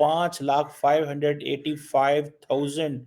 5,585,000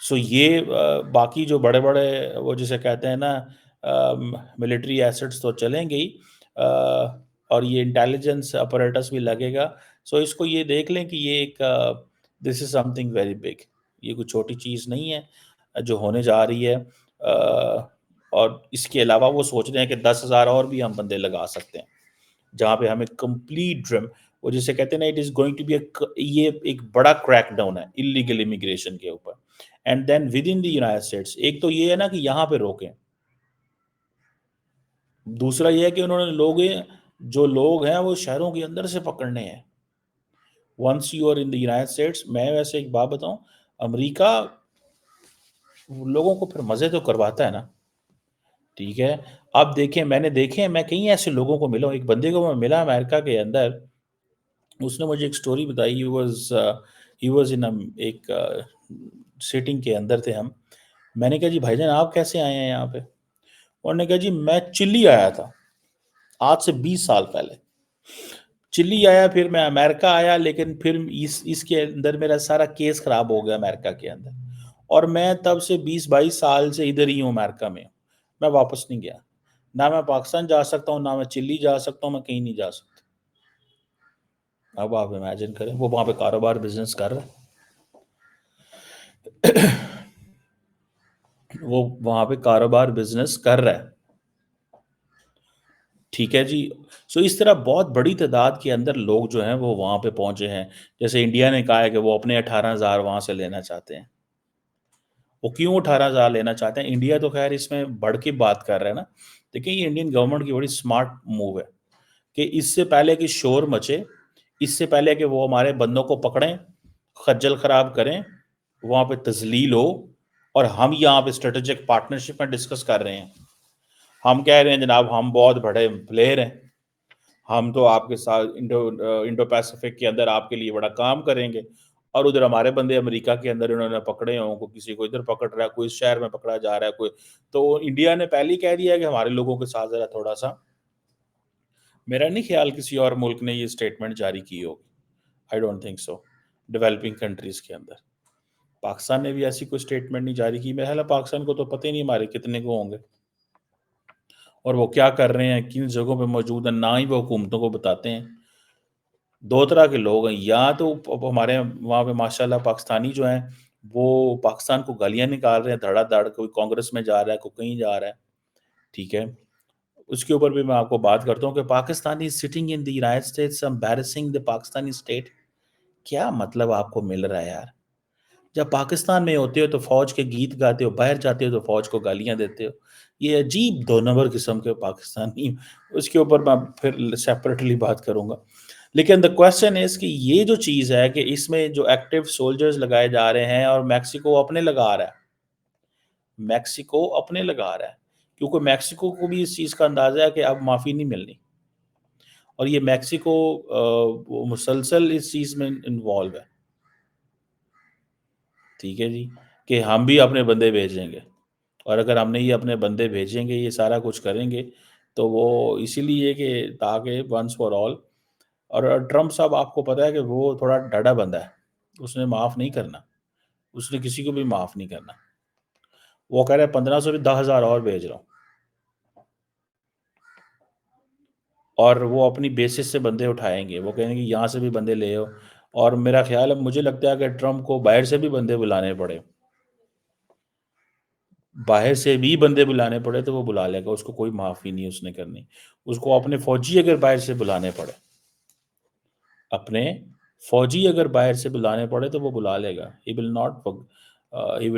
سو یہ باقی جو بڑے بڑے وہ جسے کہتے ہیں نا ملٹری ایسٹس تو چلیں گے ہی، اور یہ انٹیلیجنس اپریٹس بھی لگے گا. سو اس کو یہ دیکھ لیں کہ یہ ایک دس از سم تھنگ ویری بگ. یہ کوئی چھوٹی چیز نہیں ہے جو ہونے جا رہی ہے. اور اس کے علاوہ وہ سوچ رہے ہیں کہ 10,000 اور بھی ہم بندے لگا سکتے ہیں جہاں پہ ہمیں کمپلیٹ ڈرم وہ جسے کہتے ہیں نا it is going to be یہ ایک بڑا کریک ڈاؤن ہے انلیگل امیگریشن کے اوپر. And then within the United States ایک تو یہ ہے نا کہ یہاں پہ روکیں. دوسرا یہ ہے کہ انہوں نے جو لوگ ہیں وہ شہروں کے اندر سے پکڑنے ہیں. Once you are in the United States. میں ویسے ایک بات بتاؤں، امریکہ لوگوں کو پھر مزے تو کرواتا ہے نا. ٹھیک ہے، اب دیکھیں میں نے دیکھے میں کئی ایسے لوگوں کو ملا ہوں. ایک بندے کو میں ملا امریکہ کے اندر، اس نے مجھے ایک سٹوری بتائی. ہی واز ان ایک سیٹنگ کے اندر تھے ہم. میں نے کہا جی بھائی جان آپ کیسے آئے ہیں یہاں پہ؟ انہوں نے کہا جی میں چلی آیا تھا آج سے 20 سال پہلے. چلی آیا، پھر میں امریکہ آیا، لیکن پھر اس کے اندر میرا سارا کیس خراب ہو گیا امریکہ کے اندر، اور میں تب سے 20-22 سال سے ادھر ہی ہوں امریکہ میں. میں واپس نہیں گیا. نہ میں پاکستان جا سکتا ہوں، نہ میں چلی جا سکتا ہوں، میں کہیں نہیں جا سکتا. اب آپ امیجن کریں وہ وہاں پہ کاروبار بزنس کر رہا ہے. وہ وہاں پہ کاروبار بزنس کر رہا ہے. ٹھیک ہے جی. سو اس طرح بہت بڑی تعداد کے اندر لوگ جو ہیں وہ وہاں پہ پہنچے ہیں. جیسے انڈیا نے کہا ہے کہ وہ اپنے 18,000 وہاں سے لینا چاہتے ہیں. وہ کیوں 18,000 لینا چاہتے ہیں؟ انڈیا تو خیر اس میں بڑھ کے بات کر رہا ہے نا. دیکھیں یہ انڈین گورنمنٹ کی بڑی سمارٹ موو ہے کہ اس سے پہلے کہ شور مچے، اس سے پہلے کہ وہ ہمارے بندوں کو پکڑیں، خجل خراب کریں، وہاں پہ تذلیل ہو، اور ہم یہاں پہ اسٹریٹجک پارٹنرشپ میں ڈسکس کر رہے ہیں. ہم کہہ رہے ہیں جناب ہم بہت بڑے پلیئر ہیں، ہم تو آپ کے ساتھ انڈو پیسفک کے اندر آپ کے لیے بڑا کام کریں گے. اور ادھر ہمارے بندے امریکہ کے اندر انہوں نے پکڑے ہوں کو، کسی کو ادھر پکڑ رہا ہے، کوئی اس شہر میں پکڑا جا رہا ہے کوئی. تو انڈیا نے پہلے ہی کہہ دیا کہ ہمارے لوگوں کے ساتھ ذرا تھوڑا سا. میرا نہیں خیال کسی اور ملک نے یہ اسٹیٹمنٹ جاری کی ہوگی. I don't think so. Developing countries کے اندر پاکستان نے بھی ایسی کوئی اسٹیٹمنٹ نہیں جاری کی. میرا خیال ہے پاکستان کو تو پتہ ہی نہیں ہمارے کتنے کو ہوں گے اور وہ کیا کر رہے ہیں، کن جگہوں پہ موجود ہیں، نہ ہی وہ حکومتوں کو بتاتے ہیں. دو طرح کے لوگ ہیں، یا تو ہمارے وہاں پہ ماشاءاللہ پاکستانی جو ہیں وہ پاکستان کو گالیاں نکال رہے ہیں دھڑا دھڑ، کوئی کانگریس میں جا رہا ہے، کوئی کہیں جا رہا ہے. ٹھیک ہے، اس کے اوپر بھی میں آپ کو بات کرتا ہوں کہ Pakistani sitting in the United status embarrassing the Pakistani state. کیا مطلب آپ کو مل رہا ہے یار؟ جب پاکستان میں ہوتے ہو تو فوج کے گیت گاتے ہو، باہر جاتے ہو تو فوج کو گالیاں دیتے ہو. یہ عجیب 2 نمبر قسم کے پاکستانی. اس کے اوپر میں پھر سیپریٹلی بات کروں گا. لیکن دا کوشچن از کہ یہ جو چیز ہے کہ اس میں جو ایکٹیو سولجرز لگائے جا رہے ہیں، اور میکسیکو اپنے لگا رہا ہے، میکسیکو اپنے لگا رہا ہے، کیونکہ میکسیکو کو بھی اس چیز کا اندازہ ہے کہ اب معافی نہیں ملنی. اور یہ میکسیکو مسلسل اس چیز میں انوالو ہے. ٹھیک ہے جی، کہ ہم بھی اپنے بندے بھیجیں گے، اور اگر ہم نے یہ اپنے بندے بھیجیں گے، یہ سارا کچھ کریں گے، تو وہ اسی لیے کہ تاکہ ونس فار آل. اور ٹرمپ صاحب آپ کو پتا ہے کہ وہ تھوڑا ڈاڈا بندہ ہے، اس نے معاف نہیں کرنا، اس نے کسی کو بھی معاف نہیں کرنا. وہ کہہ رہے ہیں 1,500 بھی 10,000 اور بھیج رہا ہوں، اور وہ اپنی بیسس سے بندے اٹھائیں گے. وہ کہیں گے یہاں سے بھی بندے لے آؤ. اور میرا خیال ہے، مجھے لگتا ہے کہ ٹرمپ کو باہر سے بھی بندے بلانے پڑے، باہر سے بھی بندے بلانے پڑے تو وہ بلا لے گا. اس کو کوئی معافی نہیں اس نے کرنی. اس کو اپنے فوجی اگر باہر سے بلانے پڑے، اپنے فوجی اگر باہر سے بلانے پڑے تو وہ بلا لے گا. ہی ول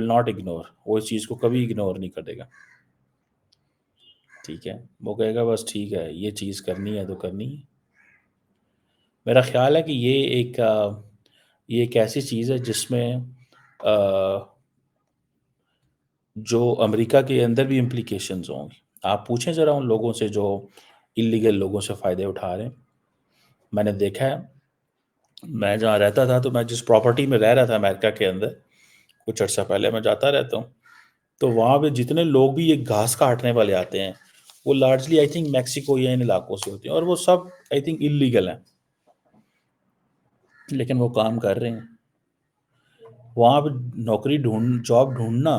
ناٹ اگنور. وہ اس چیز کو کبھی اگنور نہیں کرے گا. ٹھیک ہے، وہ کہے گا بس ٹھیک ہے یہ چیز کرنی ہے تو کرنی ہے. میرا خیال ہے کہ یہ ایک ایسی چیز ہے جس میں جو امریکہ کے اندر بھی امپلیکیشنز ہوں گی. آپ پوچھیں ذرا ان لوگوں سے جو اللیگل لوگوں سے فائدے اٹھا رہے ہیں. میں نے دیکھا ہے، میں جہاں رہتا تھا تو میں جس پراپرٹی میں رہ رہا تھا امریکہ کے اندر، کچھ عرصہ پہلے میں جاتا رہتا ہوں، تو وہاں پہ جتنے لوگ بھی یہ گھاس کاٹنے والے آتے ہیں وہ لارجلی آئی تھنک میکسیکو یا ان علاقوں سے ہوتے ہیں، اور وہ سب آئی تھنک اللیگل ہیں، لیکن وہ کام کر رہے ہیں. وہاں پہ جاب ڈھونڈنا،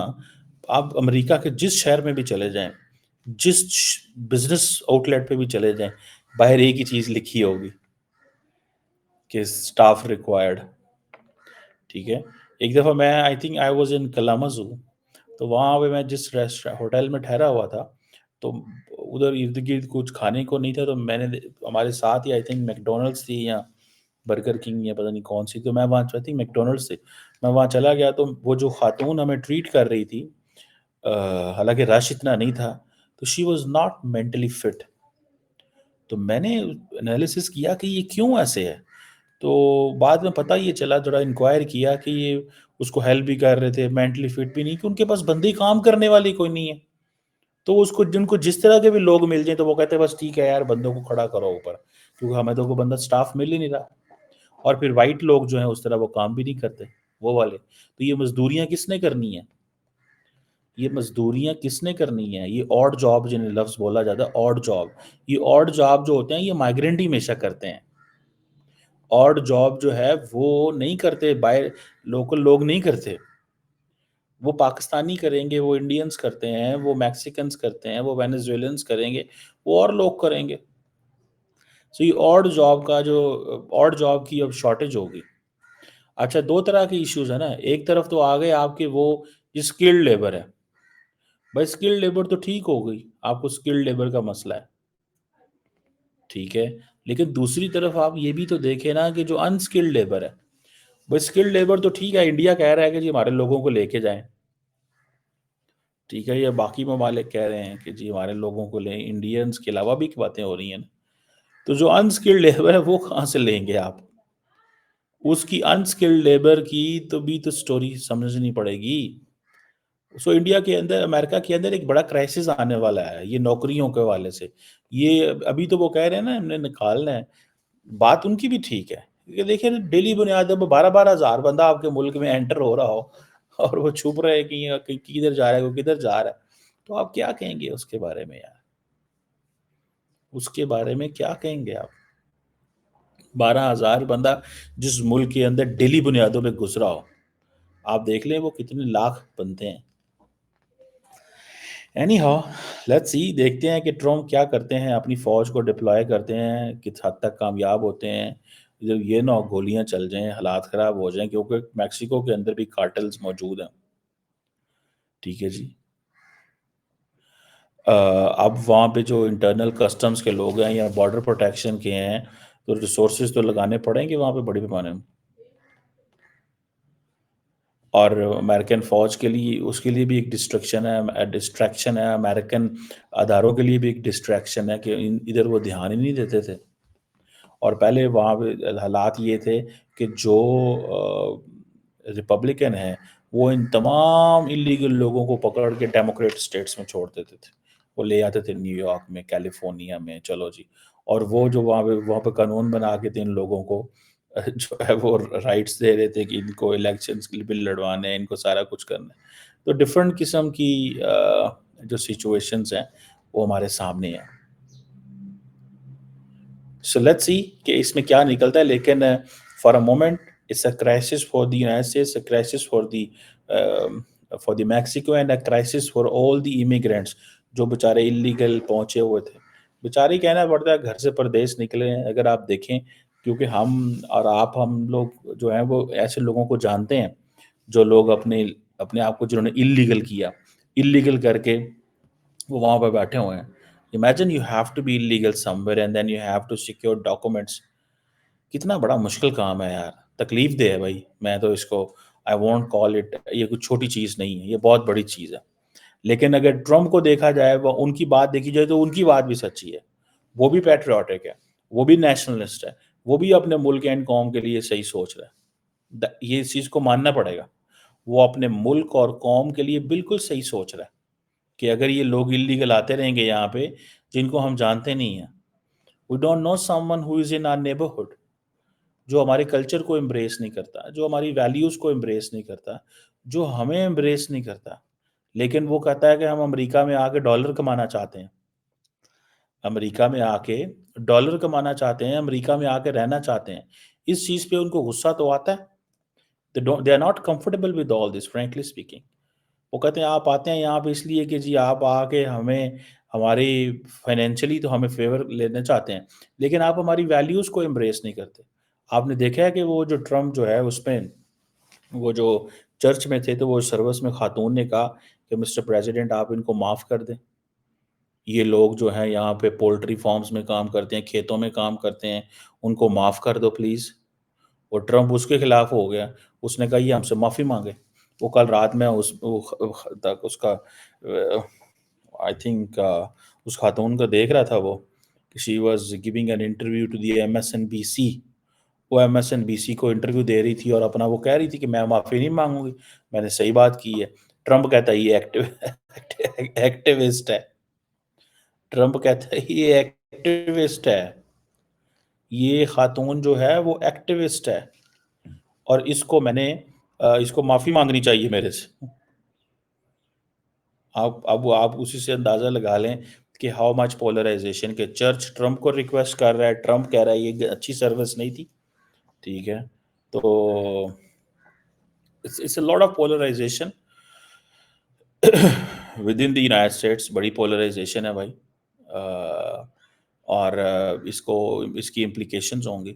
آپ امریکہ کے جس شہر میں بھی چلے جائیں، جس بزنس آؤٹ لیٹ پہ بھی چلے جائیں، باہر ایک ہی چیز لکھی ہوگی کہ اسٹاف ریکوائرڈ. ٹھیک ہے. ایک دفعہ میں I think I was in کلامازو، تو وہاں پہ میں جس ہوٹل میں ٹھہرا ہوا تھا، تو ادھر ارد گرد کچھ کھانے کو نہیں تھا، تو میں نے ہمارے ساتھ ہی آئی تھنک میک ڈونلڈس تھی یا برگر کنگ یا پتہ نہیں کون سی، تو میں وہاں آئی تھنک میک ڈونلڈس سے میں وہاں چلا گیا، تو وہ جو خاتون ہمیں ٹریٹ کر رہی تھی، حالانکہ رش اتنا نہیں تھا، تو she was not mentally fit. تو میں نے انالیسس کیا کہ یہ کیوں ایسے ہے. تو بعد میں پتہ یہ چلا، تھوڑا انکوائر کیا کہ یہ اس کو ہیلپ بھی کر رہے تھے، مینٹلی فٹ بھی نہیں، کہ ان کے پاس بندے کام کرنے والی کوئی نہیں ہے. تو اس کو جن کو جس طرح کے بھی لوگ مل جائیں تو وہ کہتے ہیں بس ٹھیک ہے یار، بندوں کو کھڑا کرو اوپر، کیونکہ ہمیں تو کوئی بندہ سٹاف مل ہی نہیں رہا. اور پھر وائٹ لوگ جو ہیں اس طرح وہ کام بھی نہیں کرتے، وہ والے. تو یہ مزدوریاں کس نے کرنی ہیں؟ یہ مزدوریاں کس نے کرنی ہیں؟ یہ آڈ جاب جنہیں لفظ بولا جاتا ہے، آڈ جاب. یہ آڈ جاب جو ہوتے ہیں یہ مائیگرنٹ ہی ہمیشہ کرتے ہیں. آڈ جاب جو ہے وہ نہیں کرتے، باہر لوکل لوگ نہیں کرتے. وہ پاکستانی کریں گے، وہ انڈینز کرتے ہیں، وہ میکسیکنز کرتے ہیں، وہ وینیزویلنز کریں گے، وہ اور لوگ کریں گے. سو یہ آڈ جاب کی اب شارٹیج ہوگی. اچھا، دو طرح کے ایشوز ہیں نا. ایک طرف تو آ گئے آپ کے وہ اسکلڈ لیبر ہے. بھائی اسکلڈ لیبر تو ٹھیک ہو گئی، آپ کو اسکلڈ لیبر کا مسئلہ ہے، ٹھیک ہے. لیکن دوسری طرف آپ یہ بھی تو دیکھیں نا کہ جو انسکلڈ لیبر ہے، وہ اسکلڈ لیبر تو ٹھیک ہے، انڈیا کہہ رہا ہے کہ جی ہمارے لوگوں کو لے کے جائیں، ٹھیک ہے، یا باقی ممالک کہہ رہے ہیں کہ جی ہمارے لوگوں کو لیں، انڈینز کے علاوہ بھی باتیں ہو رہی ہیں نا. تو جو انسکلڈ لیبر ہے وہ کہاں سے لیں گے آپ؟ اس کی انسکلڈ لیبر کی تو بھی تو سٹوری سمجھنی پڑے گی. سو انڈیا کے اندر، امریکہ کے اندر ایک بڑا کرائسس آنے والا ہے یہ نوکریوں کے حوالے سے. یہ ابھی تو وہ کہہ رہے ہیں نا ہم نے نکالنا ہے، بات ان کی بھی ٹھیک ہے. یہ دیکھیں ڈیلی بنیاد پر 12,000 بندہ آپ کے ملک میں انٹر ہو رہا ہو اور وہ چھپ رہے کہ کدھر جا رہا ہے، وہ کدھر جا رہا ہے، تو آپ کیا کہیں گے اس کے بارے میں یار؟ اس کے بارے میں کیا کہیں گے آپ؟ 12,000 بندہ جس ملک کے اندر ڈیلی بنیادوں پہ گزرا ہو، آپ دیکھ لیں وہ کتنے لاکھ بنتے ہیں. اینی ہاؤ، لیٹس سی، دیکھتے ہیں کہ ٹرمپ کیا کرتے ہیں، اپنی فوج کو ڈپلوائے کرتے ہیں، کس حد تک کامیاب ہوتے ہیں. جب یہ نہ گولیاں چل جائیں، حالات خراب ہو جائیں، کیونکہ میکسیکو کے اندر بھی کارٹلز موجود ہیں. ٹھیک ہے جی. اب وہاں پہ جو انٹرنل کسٹمز کے لوگ ہیں یا بارڈر پروٹیکشن کے ہیں، تو ریسورسز تو لگانے پڑیں گے وہاں پہ بڑی پیمانے میں. اور امریکن فوج کے لیے، اس کے لیے بھی ایک ڈسٹریکشن ہے. امریکن اداروں کے لیے بھی ایک ڈسٹریکشن ہے کہ ادھر وہ دھیان ہی نہیں دیتے تھے. اور پہلے وہاں پہ حالات یہ تھے کہ جو ریپبلکن ہیں وہ ان تمام انلیگل لوگوں کو پکڑ کے ڈیموکریٹ اسٹیٹس میں چھوڑ دیتے تھے. وہ لے آتے تھے نیو یارک میں، کیلیفورنیا میں، چلو جی. اور وہ جو وہاں پہ قانون بنا کے تھے ان لوگوں کو جو ہے وہ رائٹس دے رہے تھے کہ ان کو الیکشنز کے لیے بل لڑوانے ہیں، ان کو سارا کچھ کرنا ہے. تو ڈفرینٹ قسم کی جو سچویشنز ہیں وہ ہمارے سامنے ہیں. سو لیٹس سی کہ اس میں کیا نکلتا ہے. لیکن for a moment it's a crisis for the United States, a crisis for the Mexico, and a crisis for all the immigrants جو بیچارے انلیگل پہنچے ہوئے تھے. بیچارے کہنا پڑتا ہے گھر سے پردیس نکلے ہیں. اگر آپ دیکھیں، کیونکہ ہم اور آپ، ہم لوگ جو ہیں وہ ایسے لوگوں کو جانتے ہیں جو لوگ اپنے آپ کو جنہوں نے انلیگل کر کے وہ وہاں پہ بیٹھے ہوئے ہیں. Imagine you have to be illegal somewhere and then you have to secure documents. کتنا بڑا مشکل کام ہے یار، تکلیف دہ ہے بھائی. میں تو اس کو I won't call it، یہ کوئی چھوٹی چیز نہیں ہے، یہ بہت بڑی چیز ہے. لیکن اگر ٹرمپ کو دیکھا جائے، وہ ان کی بات دیکھی جائے تو ان کی بات بھی سچی ہے. وہ بھی پیٹریوٹک ہے، وہ بھی نیشنلسٹ ہے، وہ بھی اپنے ملک اینڈ قوم کے لیے صحیح سوچ رہا ہے. یہ اس چیز کو ماننا پڑے گا. وہ اپنے ملک اور قوم کے لیے بالکل صحیح سوچ رہا ہے کہ اگر یہ لوگ انلیگل آتے رہیں گے یہاں پہ جن کو ہم جانتے نہیں ہیں، we don't know someone who is in our neighborhood، جو ہمارے کلچر کو امبریس نہیں کرتا، جو ہماری ویلیوز کو امبریس نہیں کرتا، جو ہمیں امبریس نہیں کرتا، لیکن وہ کہتا ہے کہ ہم امریکہ میں آ کے ڈالر کمانا چاہتے ہیں، امریکہ میں آ کے ڈالر کمانا چاہتے ہیں، امریکہ میں آ کے رہنا چاہتے ہیں. اس چیز پہ ان کو غصہ تو آتا ہے. They are not comfortable with all this, frankly speaking. وہ کہتے ہیں آپ آتے ہیں یہاں پہ اس لیے کہ جی آپ آ کے ہمیں ہماری فائنینشلی تو ہمیں فیور لینا چاہتے ہیں، لیکن آپ ہماری ویلیوز کو امبریس نہیں کرتے. آپ نے دیکھا ہے کہ وہ جو ٹرمپ جو ہے اس میں وہ جو چرچ میں تھے تو وہ سروس میں خاتون نے کہا کہ مسٹر پریزیڈنٹ آپ ان کو معاف کر دیں. یہ لوگ جو ہیں یہاں پہ پولٹری فارمز میں کام کرتے ہیں، کھیتوں میں کام کرتے ہیں، ان کو معاف کر دو پلیز. اور ٹرمپ اس کے خلاف ہو گیا. اس نے کہا یہ ہم سے معافی مانگے. وہ کل رات میں اس کا آئی تھنک اس خاتون کا دیکھ رہا تھا وہ کہ she was giving an interview to the MSNBC. وہ MSNBC کو انٹرویو دے رہی تھی اور اپنا وہ کہہ رہی تھی کہ میں معافی نہیں مانگوں گی، میں نے صحیح بات کی ہے. ٹرمپ کہتا ہے یہ ایکٹیوسٹ ہے. ٹرمپ کہتا ہے یہ ایکٹیوسٹ ہے. یہ خاتون جو ہے وہ ایکٹیوسٹ ہے اور اس کو میں نے اس کو معافی مانگنی چاہیے میرے سے. آپ اسی سے اندازہ لگا لیں کہ ہاؤ مچ پولرائزیشن کے چرچ ٹرمپ کو ریکویسٹ کر رہا ہے. ٹرمپ کہہ رہا ہے یہ اچھی سروس نہیں تھی. ٹھیک ہے، تو it's a lot of polarization within the United States. بڑی پولرائزیشن ہے بھائی، اور اس کی امپلیکیشنز ہوں گی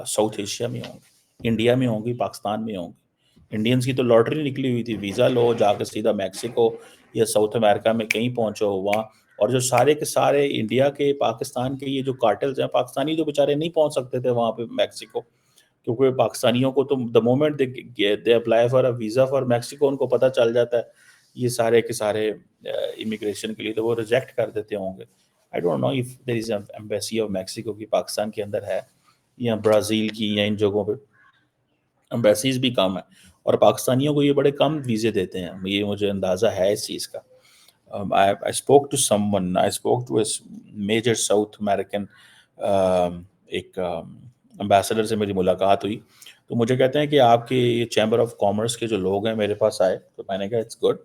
ساؤتھ ایشیا میں ہوں گی، انڈیا میں ہوں گی، پاکستان میں ہوں گی. انڈینس کی تو لاٹری نکلی ہوئی تھی، ویزا لو جا کے سیدھا میکسیکو یا ساؤتھ امریکہ میں کہیں پہنچو وہاں. اور جو سارے کے سارے انڈیا کے پاکستان کے یہ جو کارٹلز ہیں، پاکستانی تو بیچارے نہیں پہنچ سکتے تھے وہاں پہ میکسیکو، کیونکہ پاکستانیوں کو تو the moment they apply for a visa for Mexico ان کو پتہ چل جاتا ہے یہ سارے کے سارے امیگریشن کے لیے، تو وہ ریجیکٹ کر دیتے ہوں گے. I don't know if there is embassy of Mexico کی پاکستان کے اندر ہے یا برازیل کی یا ان جگہوں پہ ایمبیسیز بھی کم ہیں اور پاکستانیوں کو یہ بڑے کم ویزے دیتے ہیں. یہ مجھے اندازہ ہے اس چیز کا. I spoke to someone, I spoke to a major South American ایک امبیسڈر سے میری ملاقات ہوئی تو مجھے کہتے ہیں کہ آپ کے یہ چیمبر آف کامرس کے جو لوگ ہیں میرے پاس آئے تو میں نے کہا اٹس گڈ،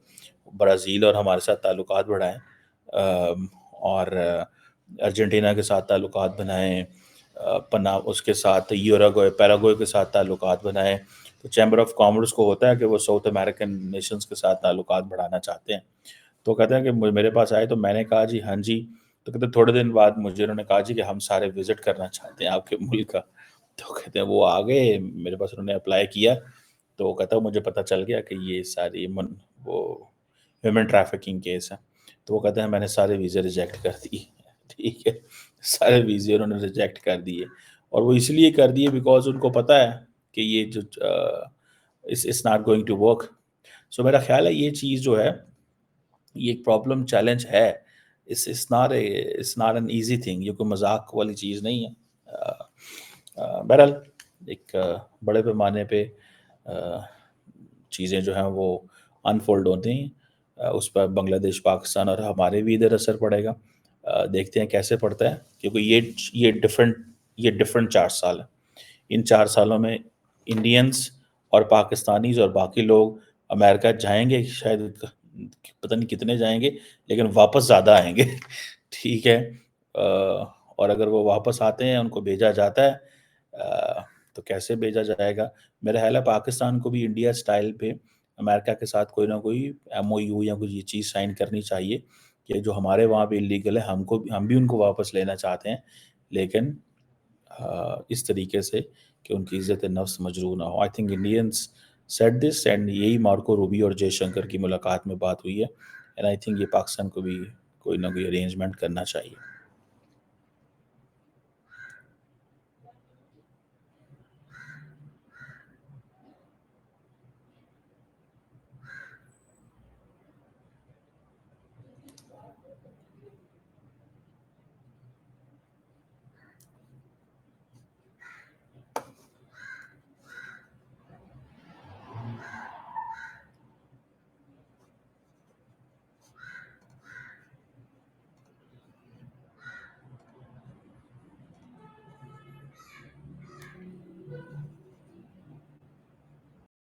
برازیل اور ہمارے ساتھ تعلقات بڑھائیں اور ارجنٹینا کے ساتھ تعلقات بنائیں، اس کے ساتھ یوراگوئے پیراگوئے کے ساتھ تعلقات بنائیں. تو چیمبر آف کامرس کو ہوتا ہے کہ وہ ساؤتھ امریکن نیشنز کے ساتھ تعلقات بڑھانا چاہتے ہیں. تو کہتے ہیں کہ میرے پاس آئے تو میں نے کہا جی ہاں جی. تو کہتے تھوڑے دن بعد مجھے انہوں نے کہا جی کہ ہم سارے وزٹ کرنا چاہتے ہیں آپ کے ملک کا. تو کہتے ہیں وہ آ گئے میرے پاس، انہوں نے اپلائی کیا تو کہتا ہے مجھے پتہ چل گیا کہ یہ ساری وہ ہیومن ٹریفکنگ کیس ہے. تو وہ کہتے ہیں میں نے سارے ویزے ریجیکٹ کر دیے. ٹھیک ہے، سارے ویزے انہوں نے ریجیکٹ کر دیے اور وہ اس لیے کر دیے بیکاز ان کو پتہ ہے کہ یہ جو it's not going to work. So میرا خیال ہے یہ چیز جو ہے یہ ایک پرابلم چیلنج ہے. It's not an easy thing, یہ کوئی مذاق والی چیز نہیں ہے. بہرحال ایک بڑے پیمانے پہ چیزیں جو ہیں وہ انفولڈ ہوتی ہیں. اس پر بنگلہ دیش، پاکستان اور ہمارے بھی ادھر اثر پڑے گا. دیکھتے ہیں کیسے پڑتا ہے، کیونکہ یہ ڈفرینٹ 4 سال ہیں. ان 4 سالوں میں انڈینس اور پاکستانیز اور باقی لوگ امریکہ جائیں گے، شاید پتہ نہیں کتنے جائیں گے لیکن واپس زیادہ آئیں گے. ٹھیک ہے، اور اگر وہ واپس آتے ہیں ان کو بھیجا جاتا ہے تو کیسے بھیجا جائے گا؟ میرا خیال ہے پاکستان کو بھی انڈیا سٹائل پہ امریکہ کے ساتھ کوئی نہ کوئی MOU یا کوئی یہ چیز سائن کرنی چاہیے کہ جو ہمارے وہاں پہ انلیگل ہے ہم بھی ان کو واپس لینا چاہتے ہیں، لیکن اس طریقے سے کہ ان کی عزت نفس مجروح نہ ہو. I think Indians set this and یہی مارکو روبی اور جے شنکر کی ملاقات میں بات ہوئی ہے. اینڈ آئی تھنک یہ پاکستان کو بھی کوئی نہ کوئی ارینجمنٹ کرنا چاہیے.